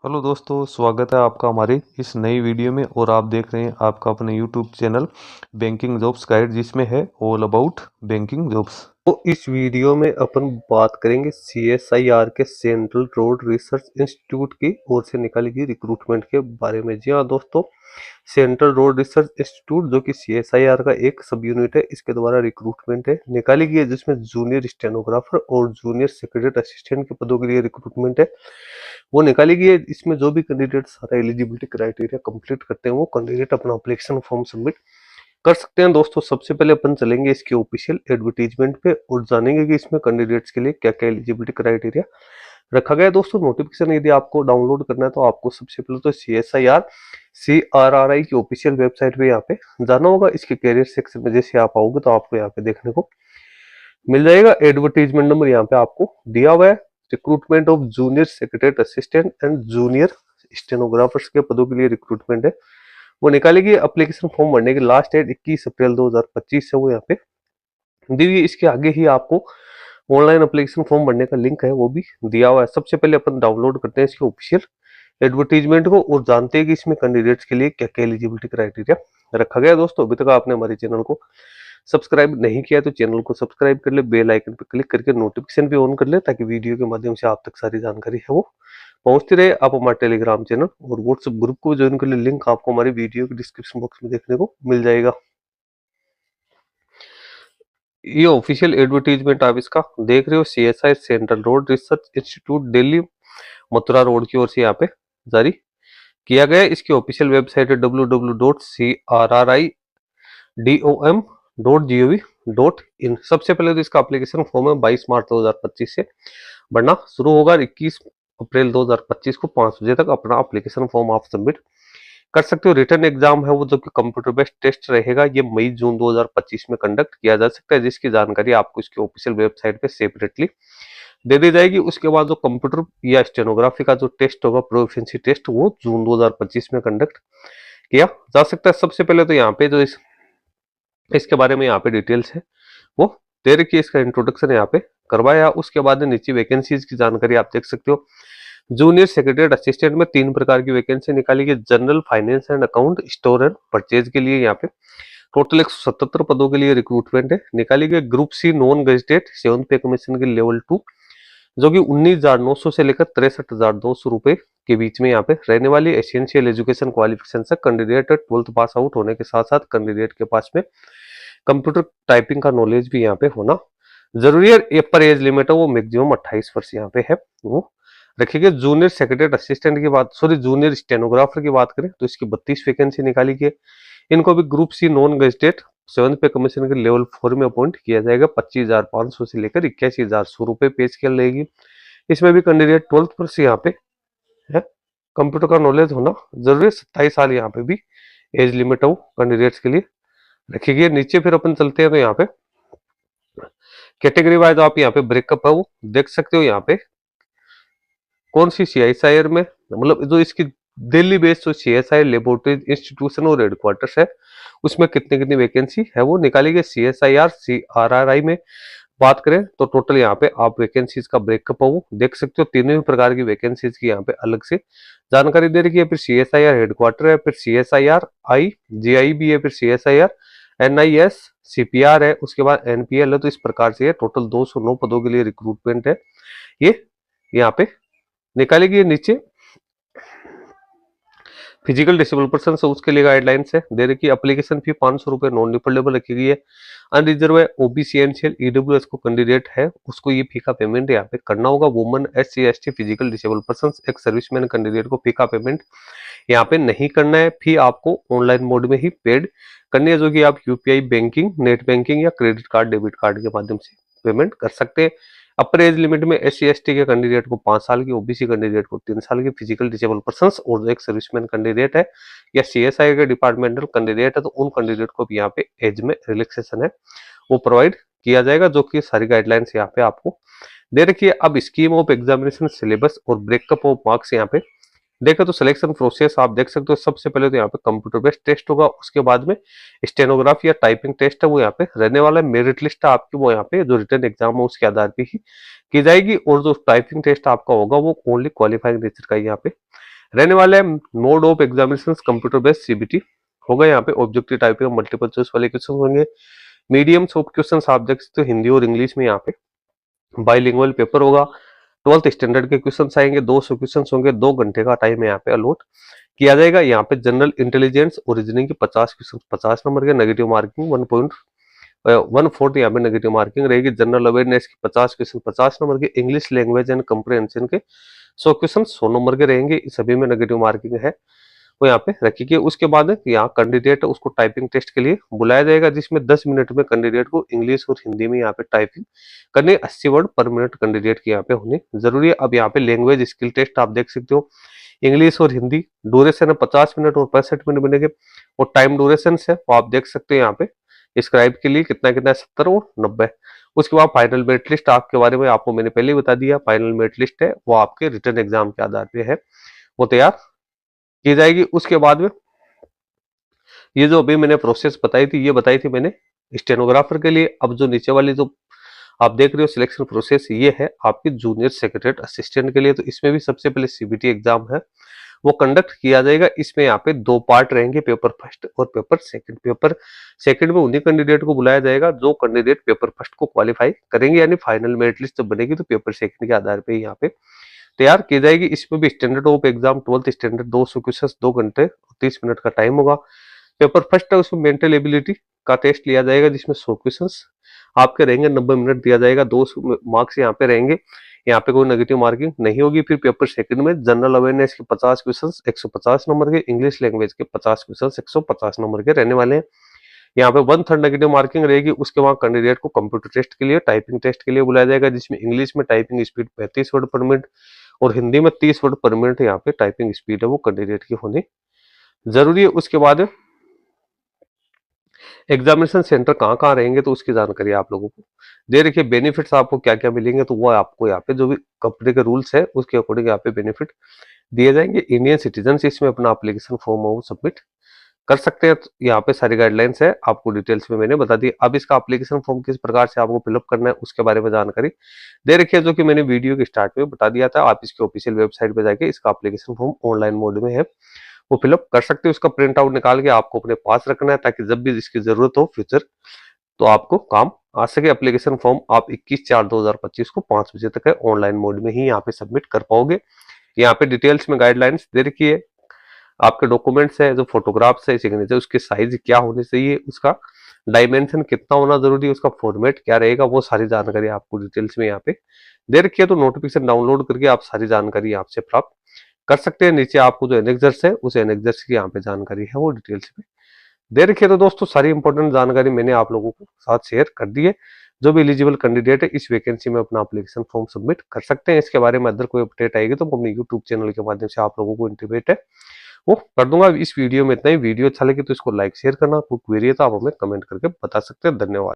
Hello दोस्तों, स्वागत है आपका हमारे इस नई वीडियो में। और आप देख रहे हैं आपका अपने YouTube channel banking jobs guide, जिसमें है ऑल अबाउट बैंकिंग जॉब्स। तो इस वीडियो में अपन बात करेंगे CSIR के सेंट्रल रोड रिसर्च इंस्टीट्यूट की ओर से निकाली गई रिक्रूटमेंट के बारे में। जी हाँ दोस्तों, सेंट्रल रोड रिसर्च इंस्टीट्यूट जो कि CSIR का एक सब यूनिट है, इसके द्वारा रिक्रूटमेंट है निकाली गई है, जिसमें जूनियर स्टेनोग्राफर और जूनियर सेक्रेटरी असिस्टेंट के पदों के लिए रिक्रूटमेंट है वो निकाली गई है। इसमें जो भी कैंडिडेट सारा एलिजिबिलिटी क्राइटेरिया कंप्लीट करते हैं वो कैंडिडेट अपना एप्लीकेशन फॉर्म सबमिट कर सकते हैं। दोस्तों, सबसे पहले अपन चलेंगे इसके ऑफिशियल एडवर्टीजमेंट पे और जानेंगे कि इसमें कैंडिडेट्स के लिए क्या क्या एलिजिबिलिटी क्राइटेरिया रखा गया है। दोस्तों, नोटिफिकेशन यदि आपको डाउनलोड करना है तो आपको सबसे पहले तो CSIR की ऑफिशियल वेबसाइट पे यहाँ पे जाना होगा। इसके कैरियर सेक्शन में जैसे आप आओगे तो आपको यहाँ पे देखने को मिल जाएगा। एडवर्टीजमेंट नंबर यहाँ पे आपको दिया हुआ है। Recruitment of junior secretary assistant and junior stenographers के पदों के लिए रिक्रूटमेंट है वो निकालेगी। एप्लीकेशन फॉर्म भरने की लास्ट डेट 21 अप्रैल 2025 है वो यहाँ पे दी हुई है। इसके आगे ही आपको ऑनलाइन एप्लीकेशन फॉर्म भरने का लिंक है वो भी दिया हुआ है। सबसे पहले अपन डाउनलोड करते हैं इसके ऑफिशियल एडवर्टीजमेंट को और जानते हैं कि इसमें कैंडिडेट्स के लिए क्या क्या एलिजिबिलिटी क्राइटेरिया रखा गया है। दोस्तों, अभी तक आपने हमारे चैनल को सब्सक्राइब नहीं किया तो चैनल को सब्सक्राइब कर ले, बेल आइकन पर क्लिक करके नोटिफिकेशन भी ऑन कर ले, ताकि वीडियो के माध्यम से आप तक सारी जानकारी है वो पहुंचती रहे। आप हमारे टेलीग्राम चैनल और व्हाट्सएप ग्रुप को ज्वाइन कर ले, लिंक आपको हमारी वीडियो के डिस्क्रिप्शन बॉक्स में देखने को मिल जाएगा। ये ऑफिशियल एडवर्टीजमेंट आप इसका देख रहे हो, CSI central road research institute Delhi Mathura road की ओर से यहाँ पे जारी किया गया है। इसकी ऑफिशियल वेबसाइट है www.crridom.gov.in। सबसे पहले तो इसका एप्लीकेशन फॉर्म है 22 मार्च 2025 से भरना शुरू होगा। 21 अप्रैल 2025 को 5 बजे तक अपना एप्लीकेशन फॉर्म आप सबमिट कर सकते हो। रिटर्न एग्जाम है वो जो कि कंप्यूटर बेस्ड टेस्ट रहेगा, ये मई जून 2025 में कंडक्ट किया जा सकता है, जिसकी जानकारी आपको इसकी ऑफिशियल वेबसाइट पे सेपरेटली दे दी जाएगी। उसके बाद जो कंप्यूटर या स्टेनोग्राफी का जो टेस्ट होगा, प्रोफिशिएंसी टेस्ट, वो जून 2025 में कंडक्ट किया जा सकता है। सबसे पहले तो यहाँ पे जो इसके बारे में यहाँ पे डिटेल्स है वो दे रखी है, इसका इंट्रोडक्शन यहाँ पे करवाया। उसके बाद नीचे वैकेंसीज की जानकारी आप देख सकते हो। जूनियर सेक्रेटरी असिस्टेंट में 3 प्रकार की वैकेंसी निकाली गई। General, finance and account, store and purchase के लिए यहाँ पे टोटल 177 पदों के लिए रिक्रूटमेंट है निकाली गई। Group C non gazetted 7th पे कमीशन के लेवल 2, जो कि 19,900 से लेकर 63,200 रुपए के बीच में यहाँ पे रहने वाली। एसेंशियल एजुकेशन क्वालिफिकेशन से कैंडिडेट 12th पास आउट होने के साथ साथ कैंडिडेट के पास में कंप्यूटर टाइपिंग का नॉलेज भी यहाँ पे होना जरूरी है। पर एज लिमिट है वो मैक्सिमम 28 वर्ष यहाँ पे है वो रखिए। जूनियर सेक्रेटरी असिस्टेंट की बात, सॉरी जूनियर स्टेनोग्राफर की बात करें तो इसकी 32 वैकेंसी निकाली गई। इनको भी group C non gazetted 7th पे कमीशन के लेवल 4 में अपॉइंट किया जाएगा। 25,500 से लेकर 81,100 रुपए पे स्केल रहेगी। इसमें भी कैंडिडेट 12th पर से यहाँ पे है कंप्यूटर का नॉलेज होना जरूरी है। 27 साल यहाँ पे भी एज लिमिट है वो कैंडिडेट्स के लिए रखी गई है। नीचे फिर अपन चलते हैं तो यहाँ पे कैटेगरी वाइज आप यहाँ पे ब्रेकअप है वो देख सकते हो। यहाँ पे कौन सी CSIR में, मतलब जो इसकी दिल्ली बेस्ड जो CSI लेबोरेटरी इंस्टीट्यूशन और हेडक्वार्टर्स है, उसमें कितनी कितनी वैकेंसी है वो निकाली गई। CSIR CRRI में बात करें तो टोटल यहाँ पे आप वैकेंसीज का ब्रेकअप है वो देख सकते हो। तीनों ही प्रकार की वैकेंसीज की यहाँ पे अलग से जानकारी दे रखी है। फिर CSIR हेडक्वार्टर है, फिर CSIR GI भी है, फिर CSIR NIS CPR है, उसके बाद NPL है। तो इस प्रकार से टोटल 209 पदों के लिए रिक्रूटमेंट है ये यहाँ पे निकाली गई। नीचे फिजिकल डिसेबल पर्सन है उसके लिए गाइडलाइंस है दे रखी। एप्लीकेशन फी 500 रुपए नॉन रिफंडेबल रखी गई है। अनरिजर्व है, OBC एनसीएल EWS को कैंडिडेट है उसको ये फी का पेमेंट यहाँ पे करना होगा। Woman SC ST physical disable person एक सर्विसमैन कैंडिडेट को फी का पेमेंट यहाँ पे नहीं करना है। फी आपको ऑनलाइन मोड में ही पेड करनी है, जो कि आप UPI बैंकिंग, नेट बैंकिंग या क्रेडिट कार्ड, डेबिट कार्ड के माध्यम से पेमेंट कर सकते हैं। अपर एज लिमिट में SC ST के कैंडिडेट को 5 साल की, OBC कैंडिडेट को 3 साल की, फिजिकल डिसेबल पर्सन और एक सर्विसमैन कैंडिडेट है या CSI के डिपार्टमेंटल कैंडिडेट है तो उन कैंडिडेट को भी यहाँ पे एज में रिलैक्सेशन है वो प्रोवाइड किया जाएगा, जो कि सारी गाइडलाइंस यहाँ पे आपको दे रखी है। अब स्कीम ऑफ एग्जामिनेशन, सिलेबस और ब्रेकअप ऑफ मार्क्स यहाँ पे देखें तो सिलेक्शन प्रोसेस आप देख सकते हो। सबसे पहले तो यहाँ पे कंप्यूटर बेस्ड टेस्ट होगा, उसके बाद में स्टेनोग्राफी या टाइपिंग टेस्ट है वो यहाँ पे रहने वाला है। मेरिट लिस्ट आपकी वो यहाँ पे जो रिटर्न एग्जाम है उसके आधार पे ही की जाएगी, और जो टाइपिंग टेस्ट आपका होगा वो ओनली क्वालिफाइंग नेचर का यहाँ पे रहने वाले mode of examination computer based CBT होगा। यहाँ पे ऑब्जेक्टिव टाइपिंग मल्टीपल चॉइस वाले क्वेश्चन होंगे। मीडियम्स ऑफ क्वेश्चन आप देख सकते हो हिंदी और इंग्लिश में। यहाँ पे बाइलिंगुअल पेपर होगा। 12th स्टैंडर्ड के क्वेश्चन आएंगे, 200 क्वेश्चन होंगे, 2 घंटे का टाइम यहाँ पे अलॉट किया जाएगा। यहाँ पे जनरल इंटेलिजेंस और रीजनिंग के 50 क्वेश्चन 50 नंबर के, नेगेटिव मार्किंग 1.14 यहाँ पे नेगेटिव मार्किंग रहेगी। जनरल अवेयरनेस की 50 क्वेश्चन 50 नंबर के, इंग्लिश लैंग्वेज एंड कंप्रिहेंशन के 100 क्वेश्चन 100 नंबर के रहेंगे। सभी में नेगेटिव मार्किंग है वो यहाँ पे रखिए। उसके बाद यहाँ कैंडिडेट उसको टाइपिंग टेस्ट के लिए बुलाया जाएगा, जिसमें 10 मिनट में कैंडिडेट को इंग्लिश और हिंदी में यहाँ पे टाइपिंग करने 80 वर्ड पर मिनट कैंडिडेट की यहाँ पे होनी जरूरी है। अब यहाँ पे लैंग्वेज स्किल टेस्ट आप देख सकते हो, इंग्लिश और हिंदी, ड्यूरेशन है 50 मिनट और 65 मिनट बनेंगे। और टाइम ड्यूरेशन है वो आप देख सकते हैं यहाँ पे स्क्राइब के लिए कितना कितना 70 और 90। उसके बाद फाइनल मेरिट लिस्ट आपके बारे में आपको मैंने पहले ही बता दिया। फाइनल मेरिट लिस्ट है वो आपके रिटर्न एग्जाम के आधार पे है वो तैयार की जाएगी। उसके बाद में ये जो अभी मैंने प्रोसेस बताई थी, ये बताई थी मैंने स्टेनोग्राफर के लिए। अब जो नीचे वाली जो आप देख रहे हो सिलेक्शन प्रोसेस, ये है आपकी जूनियर सेक्रेटरी असिस्टेंट के लिए। तो इसमें भी सबसे पहले सीबीटी एग्जाम है वो कंडक्ट किया जाएगा। इसमें यहाँ पे 2 पार्ट रहेंगे, पेपर फर्स्ट और पेपर सेकंड। पेपर सेकंड में उन्हीं कैंडिडेट को बुलाया जाएगा जो कैंडिडेट पेपर फर्स्ट को क्वालिफाई करेंगे, यानी फाइनल मेरिट लिस्ट जब बनेगी तो पेपर सेकंड के आधार पे यहाँ पे तैयार की जाएगी। इसमें भी standard of exam 12th standard 200 question 2 घंटे 30 मिनट का टाइम होगा। पेपर फर्स्ट है उसमें मेंटल एबिलिटी का टेस्ट लिया जाएगा, जिसमें 100 क्वेश्चन आपके रहेंगे, 90 मिनट दिया जाएगा, 200 मार्क्स यहाँ पे रहेंगे, यहाँ पे कोई नेगेटिव मार्किंग नहीं होगी। फिर पेपर सेकंड में जनरल अवेयरनेस के 50 क्वेश्चन 150 नंबर के, इंग्लिश लैंग्वेज के 50 क्वेश्चन 150 नंबर के रहने वाले हैं। यहाँ पे 1/3 नेगेटिव मार्किंग रहेगी। उसके बाद कैंडिडेट को कंप्यूटर टेस्ट के लिए टाइपिंग टेस्ट के लिए बुलाया जाएगा, जिसमें इंग्लिश में टाइपिंग स्पीड 35 वर्ड पर मिनट और हिंदी में 30 वर्ड पर मिनट यहाँ पे टाइपिंग स्पीड है वो कैंडिडेट की होनी जरूरी है। उसके बाद एग्जामिनेशन सेंटर कहाँ कहाँ रहेंगे तो उसकी जानकारी आप लोगों को दे रखिए। बेनिफिट्स आपको क्या क्या मिलेंगे तो वो आपको यहाँ पे जो भी कंपनी के रूल्स है उसके अकॉर्डिंग यहाँ पे बेनिफिट दिए जाएंगे। इंडियन सिटीजन इसमें अपना एप्लीकेशन फॉर्म वो सबमिट कर सकते हैं। तो यहाँ पे सारी गाइडलाइंस है आपको डिटेल्स में मैंने बता दी। अब इसका एप्लीकेशन फॉर्म किस प्रकार से आपको फिलअप करना है उसके बारे में जानकारी दे रखी है, जो कि मैंने वीडियो के स्टार्ट में बता दिया था। आप इसकी ऑफिशियल वेबसाइट पे जाके इसका एप्लीकेशन फॉर्म ऑनलाइन मोड में है वो फिलअप कर सकते हो। उसका प्रिंट आउट निकाल के आपको अपने पास रखना है, ताकि जब भी इसकी जरूरत हो फ्यूचर तो आपको काम आ सके। एप्लीकेशन फॉर्म आप 21/4/2025 को 5 बजे तक है ऑनलाइन मोड में ही यहाँ पे सबमिट कर पाओगे। यहाँ पे डिटेल्स में गाइडलाइंस दे रखी है। आपके डॉक्यूमेंट्स है, जो फोटोग्राफ्स है, सिग्नेचर, उसके साइज क्या होने चाहिए, उसका डायमेंशन कितना होना जरूरी है, उसका फॉर्मेट क्या रहेगा, वो सारी जानकारी आपको डिटेल्स में यहाँ पे दे रखी है। तो नोटिफिकेशन डाउनलोड करके आप सारी जानकारी आपसे प्राप्त कर सकते हैं। नीचे आपको जो एनेक्सर्स है उस एनेक्सर्स की यहाँ पे जानकारी है वो डिटेल्स में दे रखी है। तो दोस्तों सारी इंपॉर्टेंट जानकारी मैंने आप लोगों को साथ शेयर कर दी है। जो भी एलिजिबल कैंडिडेट है इस वैकेंसी में अपना एप्लीकेशन फॉर्म सबमिट कर सकते हैं। इसके बारे में अदर कोई अपडेट आएगी तो मैं अपने यूट्यूब चैनल के माध्यम से आप लोगों को इंटीमेट है वो कर दूंगा। इस वीडियो में इतना ही। वीडियो अच्छा लगे तो इसको लाइक शेयर करना, कोई क्वेरी है तो आप हमें कमेंट करके बता सकते हैं। धन्यवाद।